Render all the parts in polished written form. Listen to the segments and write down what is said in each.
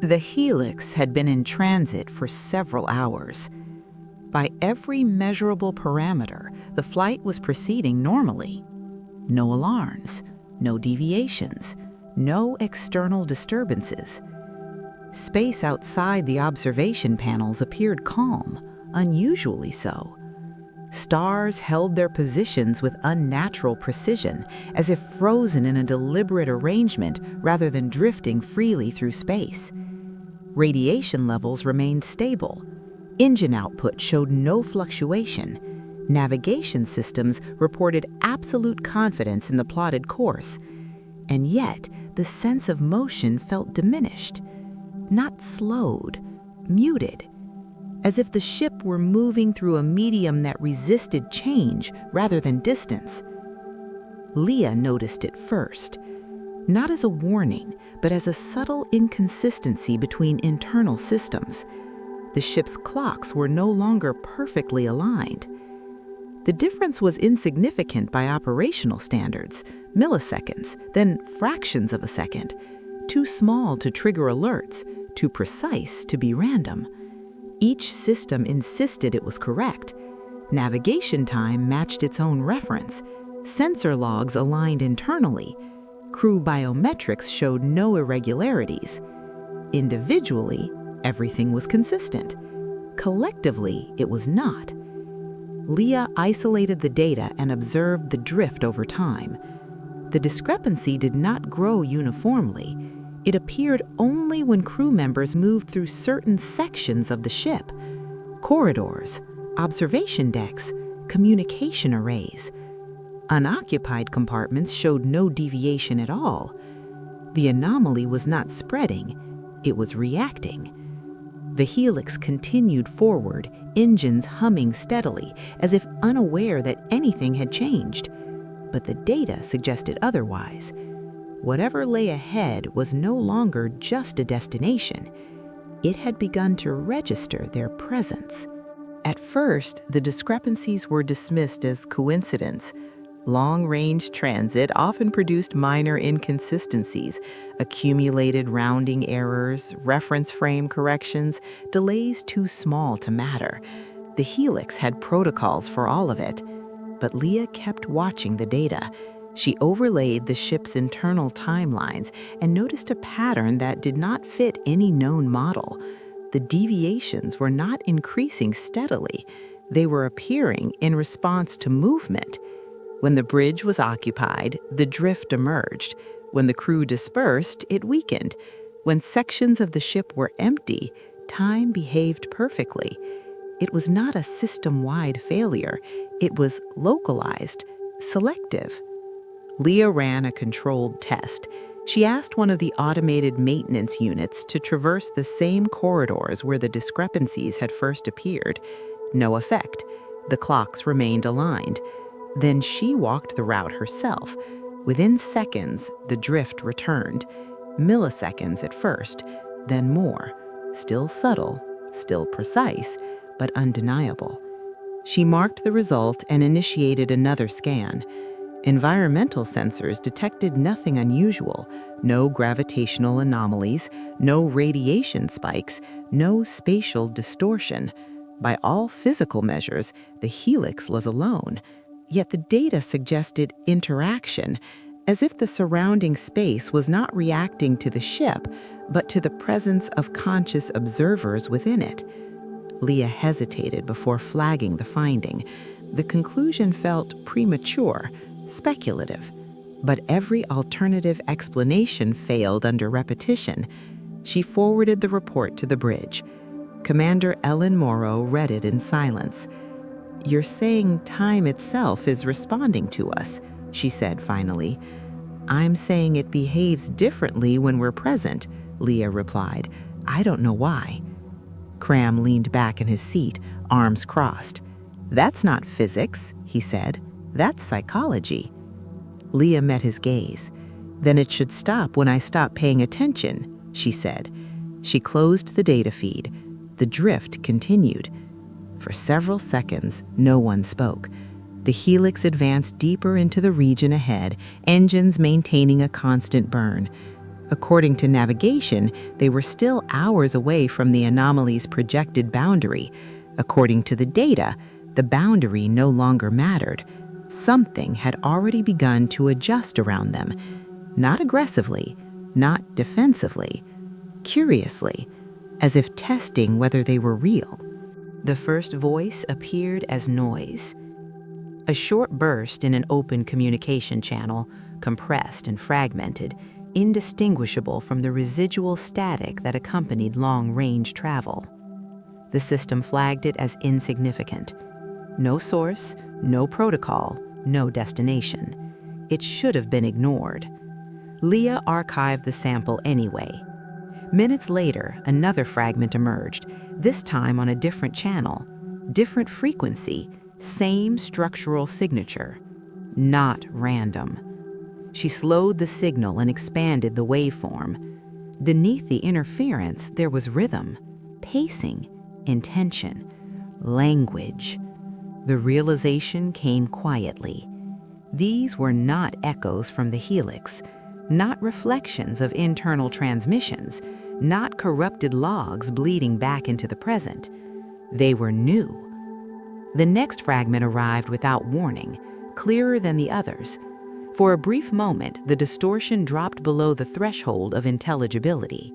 The Helix had been in transit for several hours. By every measurable parameter, the flight was proceeding normally. No alarms, no deviations, no external disturbances. Space outside the observation panels appeared calm, unusually so. Stars held their positions with unnatural precision, as if frozen in a deliberate arrangement rather than drifting freely through space. Radiation levels remained stable. Engine output showed no fluctuation. Navigation systems reported absolute confidence in the plotted course. And yet, the sense of motion felt diminished, not slowed, muted, as if the ship were moving through a medium that resisted change rather than distance. Leah noticed it first, not as a warning, but as a subtle inconsistency between internal systems. The ship's clocks were no longer perfectly aligned. The difference was insignificant by operational standards, milliseconds, then fractions of a second, too small to trigger alerts, too precise to be random. Each system insisted it was correct. Navigation time matched its own reference. Sensor logs aligned internally. Crew biometrics showed no irregularities. Individually, everything was consistent. Collectively, it was not. Leah isolated the data and observed the drift over time. The discrepancy did not grow uniformly. It appeared only when crew members moved through certain sections of the ship: corridors, observation decks, communication arrays. Unoccupied compartments showed no deviation at all. The anomaly was not spreading, it was reacting. The Helix continued forward, engines humming steadily, as if unaware that anything had changed. But the data suggested otherwise. Whatever lay ahead was no longer just a destination. It had begun to register their presence. At first, the discrepancies were dismissed as coincidence. Long-range transit often produced minor inconsistencies, accumulated rounding errors, reference frame corrections, delays too small to matter. The Helix had protocols for all of it. But Leah kept watching the data. She overlaid the ship's internal timelines and noticed a pattern that did not fit any known model. The deviations were not increasing steadily. They were appearing in response to movement. When the bridge was occupied, the drift emerged. When the crew dispersed, it weakened. When sections of the ship were empty, time behaved perfectly. It was not a system-wide failure. It was localized, selective. Leah ran a controlled test. She asked one of the automated maintenance units to traverse the same corridors where the discrepancies had first appeared. No effect. The clocks remained aligned. Then she walked the route herself. Within seconds, the drift returned. Milliseconds at first, then more. Still subtle, still precise, but undeniable. She marked the result and initiated another scan. Environmental sensors detected nothing unusual, no gravitational anomalies, no radiation spikes, no spatial distortion. By all physical measures, the Helix was alone. Yet the data suggested interaction, as if the surrounding space was not reacting to the ship, but to the presence of conscious observers within it. Leah hesitated before flagging the finding. The conclusion felt premature, speculative, but every alternative explanation failed under repetition. She forwarded the report to the bridge. Commander Ellen Morrow read it in silence. "You're saying time itself is responding to us," she said finally. "I'm saying it behaves differently when we're present," Leah replied. "I don't know why." Cram leaned back in his seat, arms crossed. "That's not physics," he said. "That's psychology." Leah met his gaze. "Then it should stop when I stop paying attention," she said. She closed the data feed. The drift continued. For several seconds, no one spoke. The Helix advanced deeper into the region ahead, engines maintaining a constant burn. According to navigation, they were still hours away from the anomaly's projected boundary. According to the data, the boundary no longer mattered. Something had already begun to adjust around them, not aggressively, not defensively, curiously, as if testing whether they were real. The first voice appeared as noise. A short burst in an open communication channel, compressed and fragmented, indistinguishable from the residual static that accompanied long-range travel. The system flagged it as insignificant. No source, no protocol, no destination. It should have been ignored. Leah archived the sample anyway. Minutes later, another fragment emerged, this time on a different channel, different frequency, same structural signature. Not random. She slowed the signal and expanded the waveform. Beneath the interference, there was rhythm, pacing, intention, language. The realization came quietly. These were not echoes from the Helix, not reflections of internal transmissions, not corrupted logs bleeding back into the present. They were new. The next fragment arrived without warning, clearer than the others. For a brief moment, the distortion dropped below the threshold of intelligibility.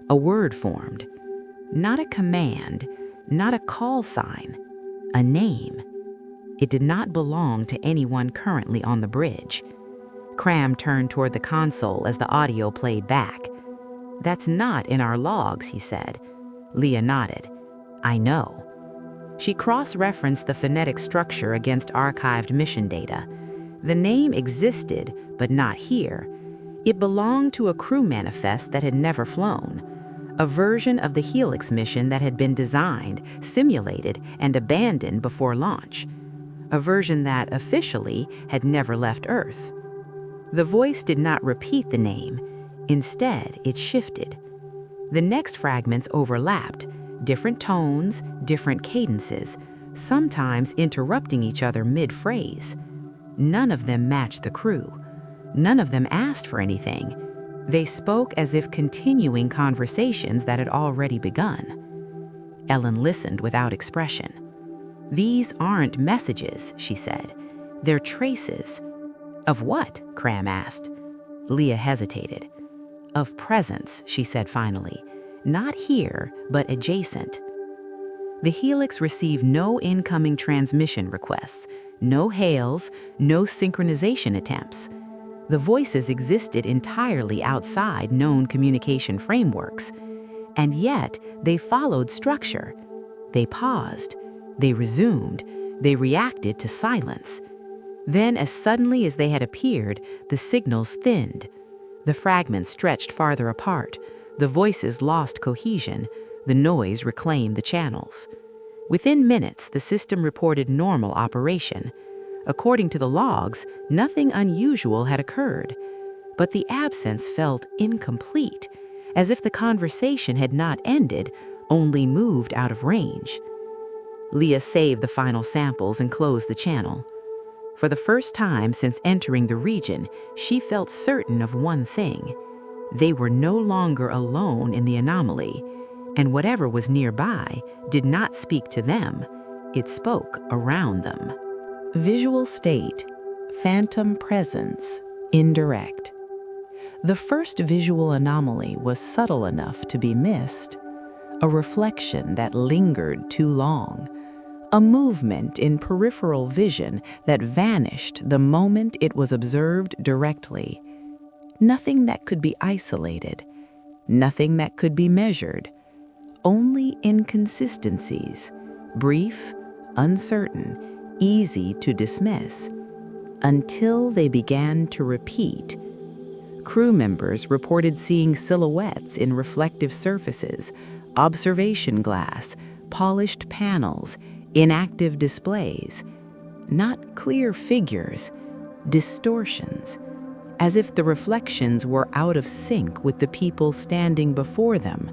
A word formed. Not a command, not a call sign, a name. It did not belong to anyone currently on the bridge. Cram turned toward the console as the audio played back. "That's not in our logs," he said. Leah nodded. "I know." She cross-referenced the phonetic structure against archived mission data. The name existed, but not here. It belonged to a crew manifest that had never flown, a version of the Helix mission that had been designed, simulated, and abandoned before launch, a version that, officially, had never left Earth. The voice did not repeat the name. Instead, it shifted. The next fragments overlapped, different tones, different cadences, sometimes interrupting each other mid-phrase. None of them matched the crew. None of them asked for anything. They spoke as if continuing conversations that had already begun. Ellen listened without expression. "These aren't messages," she said. "They're traces." "Of what?" Cram asked. Leah hesitated. "Of presence," she said finally. "Not here, but adjacent." The Helix received no incoming transmission requests, no hails, no synchronization attempts. The voices existed entirely outside known communication frameworks. And yet, they followed structure. They paused. They resumed. They reacted to silence. Then, as suddenly as they had appeared, the signals thinned. The fragments stretched farther apart. The voices lost cohesion. The noise reclaimed the channels. Within minutes, the system reported normal operation. According to the logs, nothing unusual had occurred. But the absence felt incomplete, as if the conversation had not ended, only moved out of range. Leah saved the final samples and closed the channel. For the first time since entering the region, she felt certain of one thing. They were no longer alone in the anomaly, and whatever was nearby did not speak to them. It spoke around them. Visual state, phantom presence, indirect. The first visual anomaly was subtle enough to be missed, a reflection that lingered too long, a movement in peripheral vision that vanished the moment it was observed directly. Nothing that could be isolated, nothing that could be measured, only inconsistencies, brief, uncertain, easy to dismiss, until they began to repeat. Crew members reported seeing silhouettes in reflective surfaces, observation glass, polished panels, inactive displays, not clear figures, distortions, as if the reflections were out of sync with the people standing before them.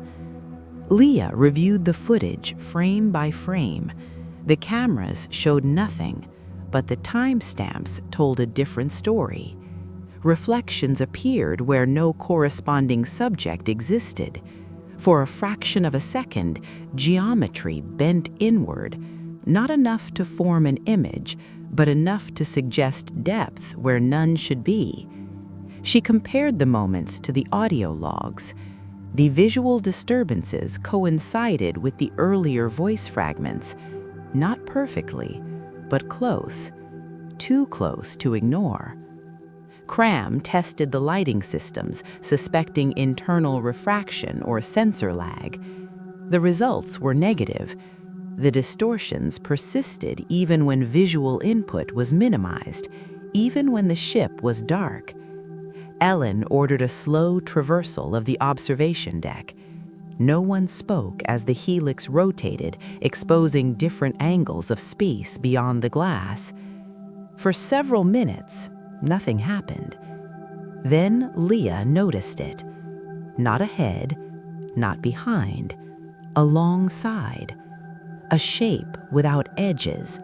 Leah reviewed the footage frame by frame. The cameras showed nothing, but the timestamps told a different story. reflections appeared where no corresponding subject existed. For a fraction of a second, geometry bent inward, not enough to form an image, but enough to suggest depth where none should be. She compared the moments to the audio logs. The visual disturbances coincided with the earlier voice fragments, not perfectly, but close, too close to ignore. Cram tested the lighting systems, suspecting internal refraction or sensor lag. The results were negative. The distortions persisted even when visual input was minimized, even when the ship was dark. Ellen ordered a slow traversal of the observation deck. No one spoke as the Helix rotated, exposing different angles of space beyond the glass. For several minutes, nothing happened. Then Leah noticed it. Not ahead, not behind, alongside. A shape without edges,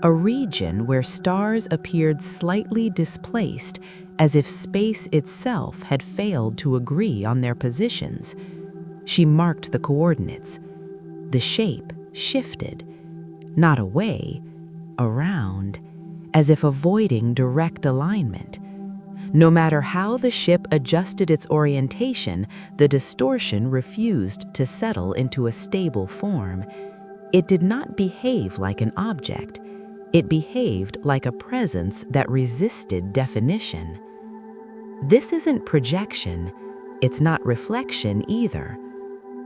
a region where stars appeared slightly displaced, as if space itself had failed to agree on their positions. She marked the coordinates. The shape shifted, not away, around, as if avoiding direct alignment. No matter how the ship adjusted its orientation, the distortion refused to settle into a stable form. It did not behave like an object. It behaved like a presence that resisted definition. This isn't projection. It's not reflection either.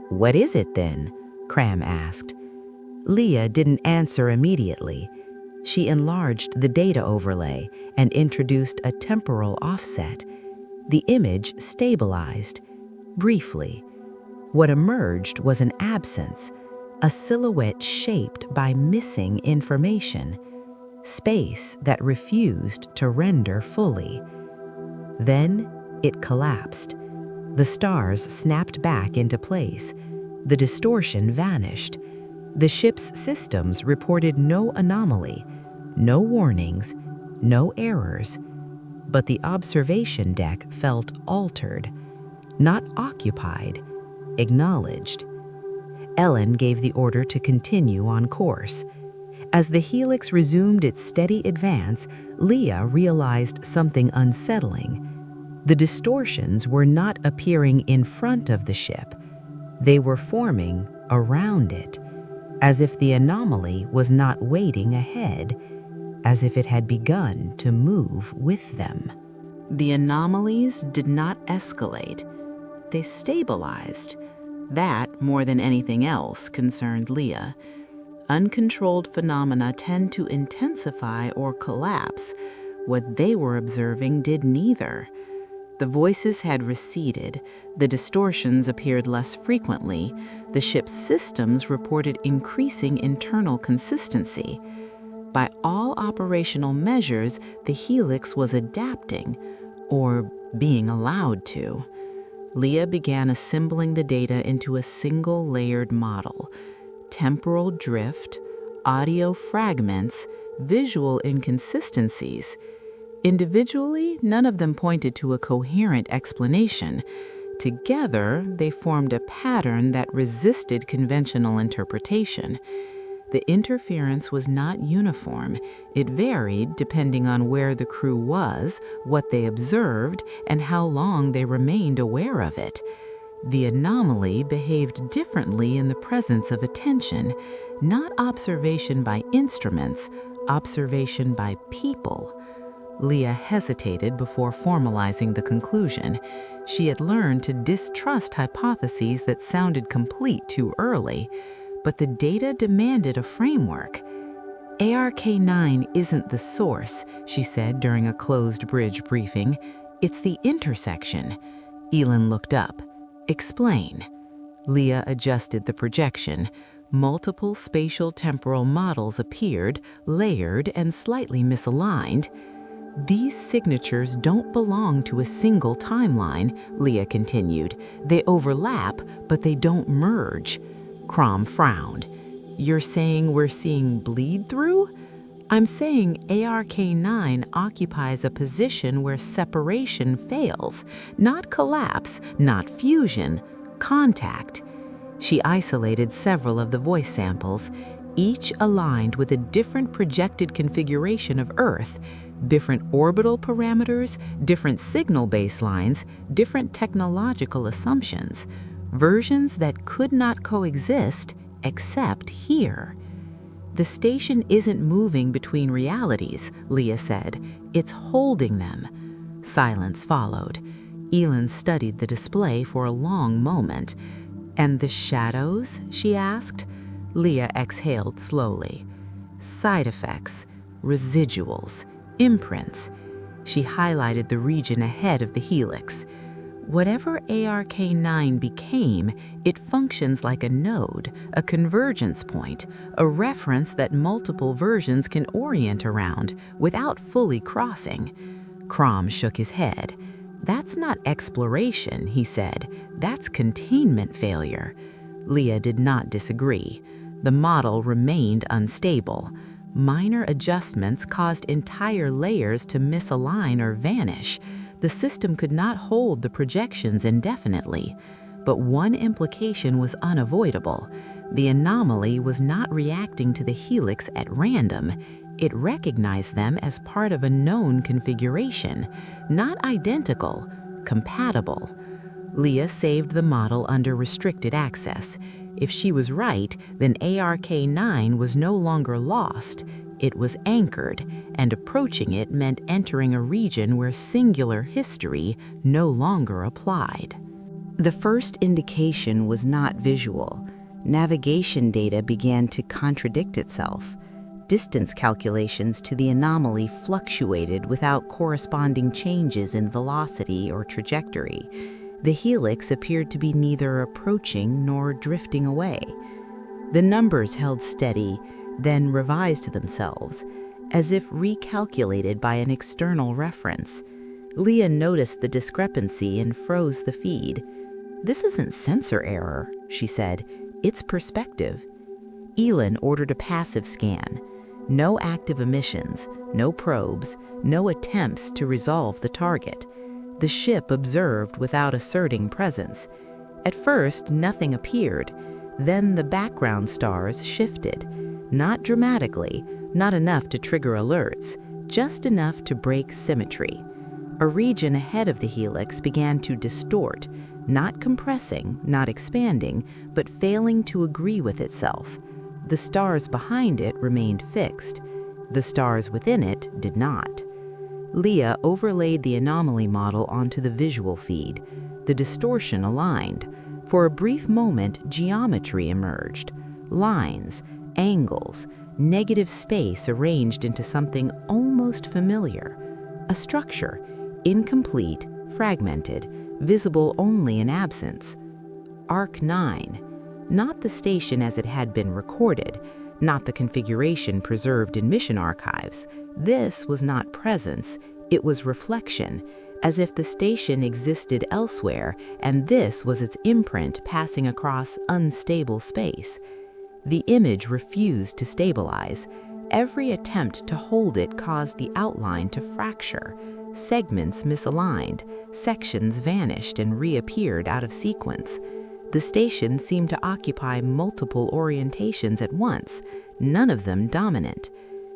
What is it then? Cram asked. Leah didn't answer immediately. She enlarged the data overlay and introduced a temporal offset. The image stabilized. Briefly, what emerged was an absence, a silhouette shaped by missing information, space that refused to render fully. Then it collapsed. The stars snapped back into place. The distortion vanished. The ship's systems reported no anomaly, no warnings, no errors, but the observation deck felt altered, not occupied, acknowledged. Ellen gave the order to continue on course. As the Helix resumed its steady advance, Leah realized something unsettling. The distortions were not appearing in front of the ship. They were forming around it, as if the anomaly was not waiting ahead, as if it had begun to move with them. The anomalies did not escalate. They stabilized. That, more than anything else, concerned Leah. Uncontrolled phenomena tend to intensify or collapse. What they were observing did neither. The voices had receded, the distortions appeared less frequently, the ship's systems reported increasing internal consistency. By all operational measures, the Helix was adapting, or being allowed to. Leah began assembling the data into a single layered model. Temporal drift, audio fragments, visual inconsistencies. Individually, none of them pointed to a coherent explanation. Together, they formed a pattern that resisted conventional interpretation. The interference was not uniform. It varied depending on where the crew was, what they observed, and how long they remained aware of it. The anomaly behaved differently in the presence of attention, not observation by instruments, observation by people. Leah hesitated before formalizing the conclusion. She had learned to distrust hypotheses that sounded complete too early, but the data demanded a framework. ARK-9 isn't the source, she said during a closed bridge briefing. It's the intersection. Elin looked up. Explain. Leah adjusted the projection. Multiple spatial temporal models appeared, layered and slightly misaligned. These signatures don't belong to a single timeline, Leah continued. They overlap, but they don't merge. Crom frowned. You're saying we're seeing bleed through? I'm saying ARK-9 occupies a position where separation fails, not collapse, not fusion, contact. She isolated several of the voice samples, each aligned with a different projected configuration of Earth, different orbital parameters, different signal baselines, different technological assumptions, versions that could not coexist except here. The station isn't moving between realities, Leah said. It's holding them. Silence followed. Elin studied the display for a long moment. And the shadows? She asked. Leah exhaled slowly. Side effects, residuals, imprints. She highlighted the region ahead of the helix. Whatever ARK-9 became, it functions like a node, a convergence point, a reference that multiple versions can orient around without fully crossing. Crom shook his head. That's not exploration, he said. That's containment failure. Leah did not disagree. The model remained unstable. Minor adjustments caused entire layers to misalign or vanish. The system could not hold the projections indefinitely. But one implication was unavoidable. The anomaly was not reacting to the helix at random. It recognized them as part of a known configuration, not identical, compatible. Leah saved the model under restricted access. If she was right, then ARK-9 was no longer lost. It was anchored, and approaching it meant entering a region where singular history no longer applied. The first indication was not visual. Navigation data began to contradict itself. Distance calculations to the anomaly fluctuated without corresponding changes in velocity or trajectory. The helix appeared to be neither approaching nor drifting away. The numbers held steady, then revised themselves, as if recalculated by an external reference. Leah noticed the discrepancy and froze the feed. "This isn't sensor error," she said. "It's perspective." Elin ordered a passive scan. No active emissions, no probes, no attempts to resolve the target. The ship observed without asserting presence. At first, nothing appeared. Then the background stars shifted. Not dramatically, not enough to trigger alerts, just enough to break symmetry. A region ahead of the helix began to distort, not compressing, not expanding, but failing to agree with itself. The stars behind it remained fixed. The stars within it did not. Leah overlaid the anomaly model onto the visual feed. The distortion aligned. For a brief moment, geometry emerged. Lines, angles, negative space arranged into something almost familiar. A structure, incomplete, fragmented, visible only in absence. ARK-9, not the station as it had been recorded, not the configuration preserved in mission archives. This was not presence, it was reflection, as if the station existed elsewhere and this was its imprint passing across unstable space. The image refused to stabilize. Every attempt to hold it caused the outline to fracture. Segments misaligned, sections vanished and reappeared out of sequence. The station seemed to occupy multiple orientations at once, none of them dominant.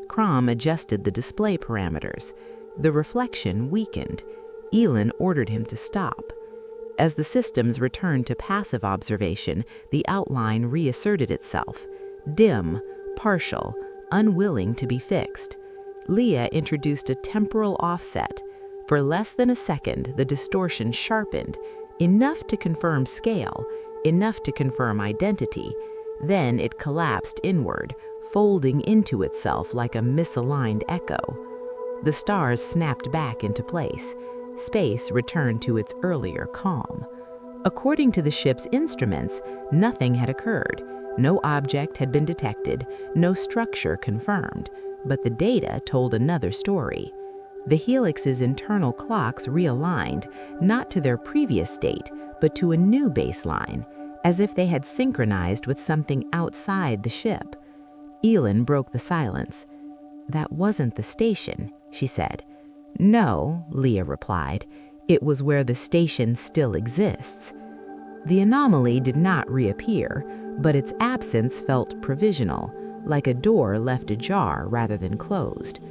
Crom adjusted the display parameters. The reflection weakened. Elin ordered him to stop. As the systems returned to passive observation, the outline reasserted itself. Dim, partial, unwilling to be fixed. Leah introduced a temporal offset. For less than a second, the distortion sharpened, enough to confirm scale, enough to confirm identity. Then it collapsed inward, folding into itself like a misaligned echo. The stars snapped back into place. Space returned to its earlier calm. According to the ship's instruments, nothing had occurred. No object had been detected, no structure confirmed. But the data told another story. The Helix's internal clocks realigned, not to their previous state, but to a new baseline, as if they had synchronized with something outside the ship. Elin broke the silence. "That wasn't the station," she said. "No," Leah replied. "It was where the station still exists." The anomaly did not reappear, but its absence felt provisional, like a door left ajar rather than closed.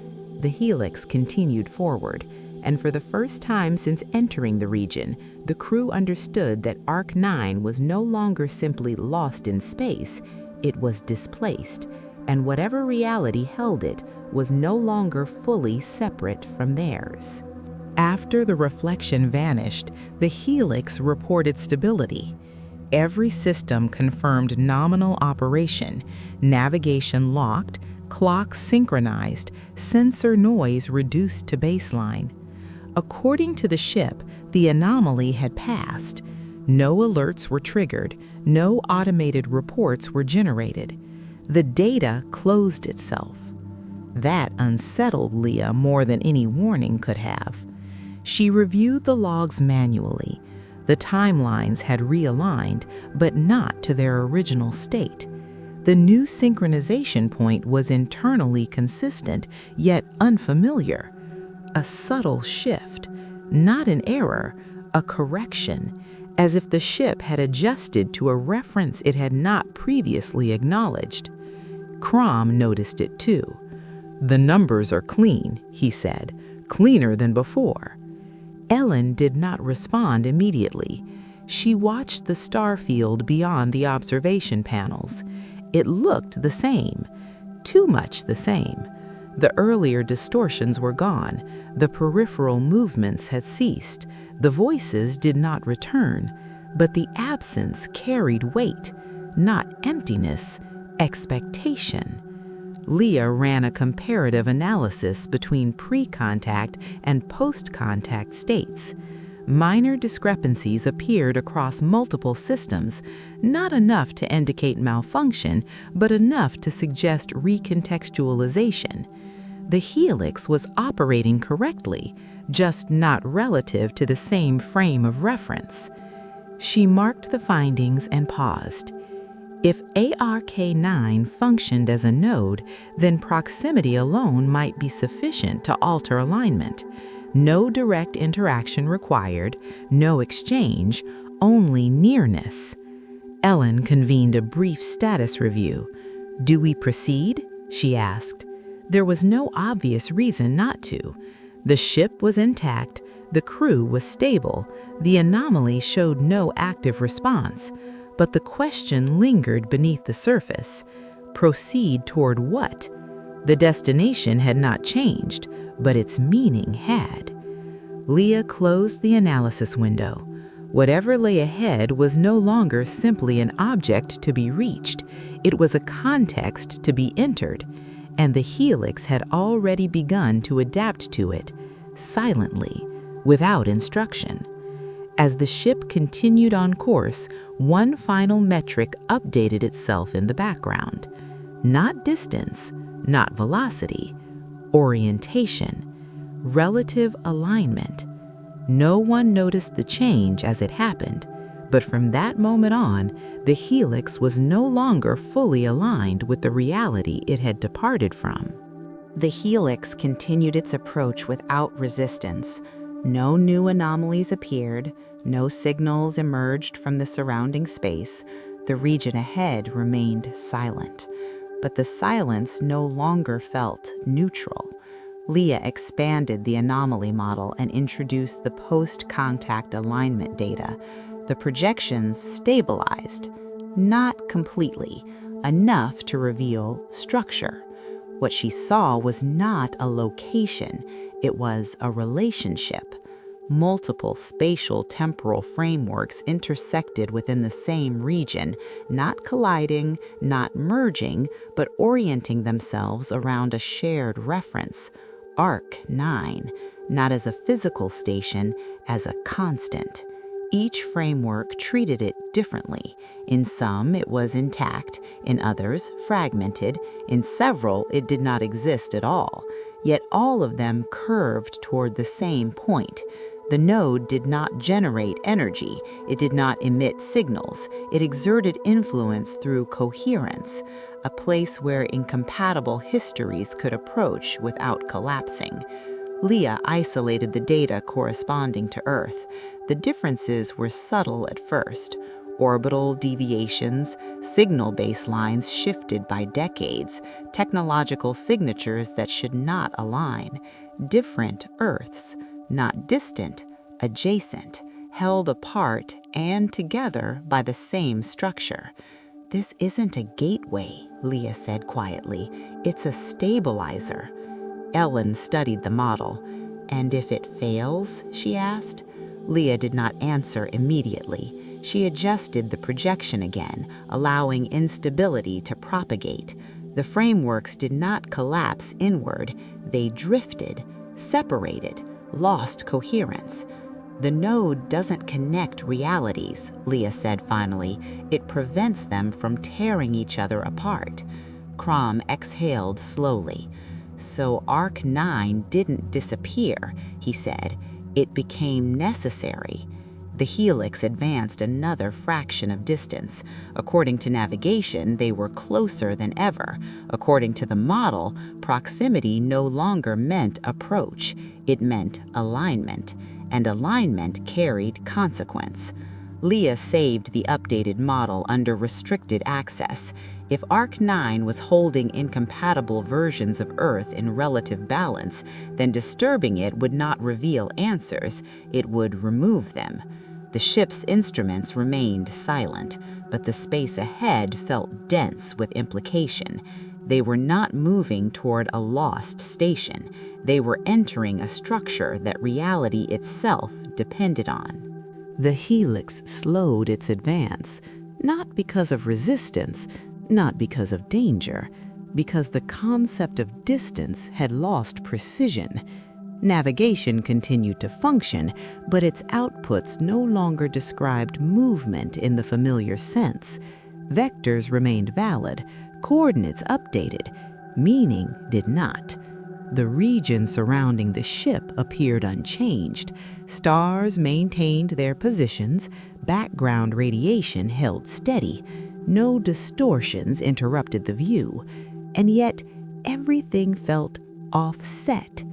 The Helix continued forward, and for the first time since entering the region, the crew understood that Arc 9 was no longer simply lost in space, it was displaced, and whatever reality held it was no longer fully separate from theirs. After the reflection vanished, the Helix reported stability. Every system confirmed nominal operation, navigation locked, clocks synchronized, sensor noise reduced to baseline. According to the ship, the anomaly had passed. No alerts were triggered, no automated reports were generated. The data closed itself. That unsettled Leah more than any warning could have. She reviewed the logs manually. The timelines had realigned, but not to their original state. The new synchronization point was internally consistent, yet unfamiliar. A subtle shift, not an error, a correction, as if the ship had adjusted to a reference it had not previously acknowledged. Crom noticed it too. "The numbers are clean," he said, "cleaner than before." Ellen did not respond immediately. She watched the star field beyond the observation panels. It looked the same, too much the same. The earlier distortions were gone, the peripheral movements had ceased, the voices did not return, but the absence carried weight, not emptiness, expectation. Leah ran a comparative analysis between pre-contact and post-contact states. Minor discrepancies appeared across multiple systems, not enough to indicate malfunction, but enough to suggest recontextualization. The Helix was operating correctly, just not relative to the same frame of reference. She marked the findings and paused. If ARK9 functioned as a node, then proximity alone might be sufficient to alter alignment. No direct interaction required, no exchange, only nearness. Ellen convened a brief status review. "Do we proceed?" she asked. There was no obvious reason not to. The ship was intact, the crew was stable, the anomaly showed no active response. But the question lingered beneath the surface. Proceed toward what? The destination had not changed, but its meaning had. Leah closed the analysis window. Whatever lay ahead was no longer simply an object to be reached. It was a context to be entered, and the Helix had already begun to adapt to it, silently, without instruction. As the ship continued on course, one final metric updated itself in the background. Not distance, not velocity, orientation, relative alignment. No one noticed the change as it happened, but from that moment on, the Helix was no longer fully aligned with the reality it had departed from. The Helix continued its approach without resistance. No new anomalies appeared, no signals emerged from the surrounding space. The region ahead remained silent. But the silence no longer felt neutral. Leah expanded the anomaly model and introduced the post-contact alignment data. The projections stabilized, not completely, enough to reveal structure. What she saw was not a location, it was a relationship. Multiple spatial temporal frameworks intersected within the same region, not colliding, not merging, but orienting themselves around a shared reference, Arc 9, not as a physical station, as a constant. Each framework treated it differently. In some, it was intact, in others, fragmented, in several, it did not exist at all. Yet all of them curved toward the same point, The node did not generate energy. It did not emit signals. It exerted influence through coherence, a place where incompatible histories could approach without collapsing. Leah isolated the data corresponding to Earth. The differences were subtle at first. Orbital deviations, signal baselines shifted by decades, technological signatures that should not align, different Earths, not distant, adjacent, held apart and together by the same structure. "This isn't a gateway," Leah said quietly. "It's a stabilizer." Ellen studied the model. "And if it fails?" she asked. Leah did not answer immediately. She adjusted the projection again, allowing instability to propagate. The frameworks did not collapse inward. They drifted, separated, lost coherence. "The node doesn't connect realities," Leah said finally. "It prevents them from tearing each other apart." Crom exhaled slowly. "So Arc 9 didn't disappear," he said. "It became necessary." The helix advanced another fraction of distance. According to navigation, they were closer than ever. According to the model, proximity no longer meant approach. It meant alignment, and alignment carried consequence. Leah saved the updated model under restricted access. If Arc 9 was holding incompatible versions of Earth in relative balance, then disturbing it would not reveal answers, it would remove them. The ship's instruments remained silent, but the space ahead felt dense with implication. They were not moving toward a lost station. They were entering a structure that reality itself depended on. The helix slowed its advance, not because of resistance, not because of danger, because the concept of distance had lost precision. Navigation continued to function, but its outputs no longer described movement in the familiar sense. Vectors remained valid, coordinates updated, meaning did not. The region surrounding the ship appeared unchanged. Stars maintained their positions, background radiation held steady, no distortions interrupted the view, and yet everything felt offset.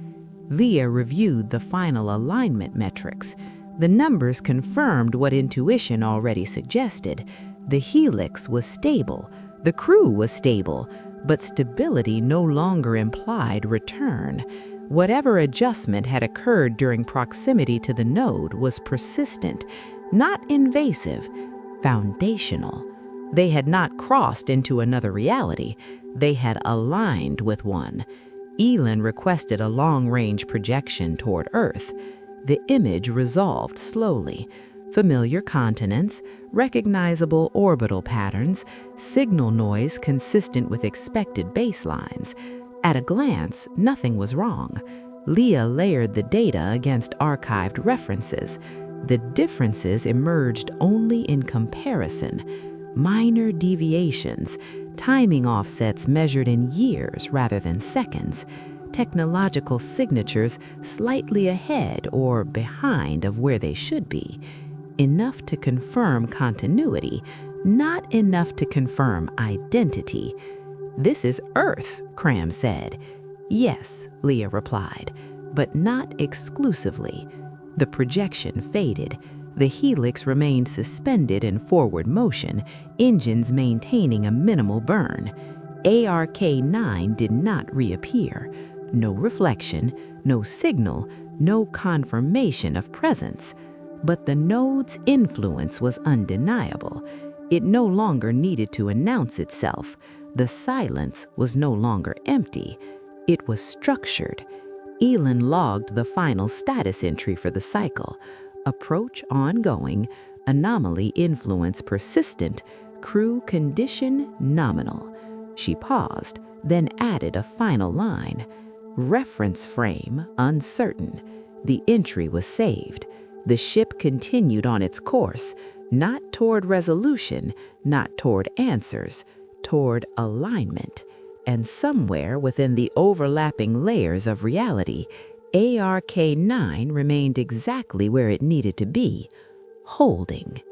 Leah reviewed the final alignment metrics. The numbers confirmed what intuition already suggested. The helix was stable, the crew was stable, but stability no longer implied return. Whatever adjustment had occurred during proximity to the node was persistent, not invasive, foundational. They had not crossed into another reality. They had aligned with one. Elin requested a long-range projection toward Earth. The image resolved slowly. Familiar continents, recognizable orbital patterns, signal noise consistent with expected baselines. At a glance, nothing was wrong. Leah layered the data against archived references. The differences emerged only in comparison. Minor deviations, timing offsets measured in years rather than seconds, technological signatures slightly ahead or behind of where they should be. Enough to confirm continuity, not enough to confirm identity. "This is Earth," Cram said. "Yes," Leah replied, "but not exclusively." The projection faded. The helix remained suspended in forward motion, engines maintaining a minimal burn. ARK-9 did not reappear. No reflection, no signal, no confirmation of presence. But the node's influence was undeniable. It no longer needed to announce itself. The silence was no longer empty. It was structured. Elin logged the final status entry for the cycle. Approach ongoing, anomaly influence persistent, crew condition nominal. She paused, then added a final line. Reference frame uncertain. The entry was saved. The ship continued on its course, not toward resolution, not toward answers, toward alignment. And somewhere within the overlapping layers of reality, ARK9 remained exactly where it needed to be, holding.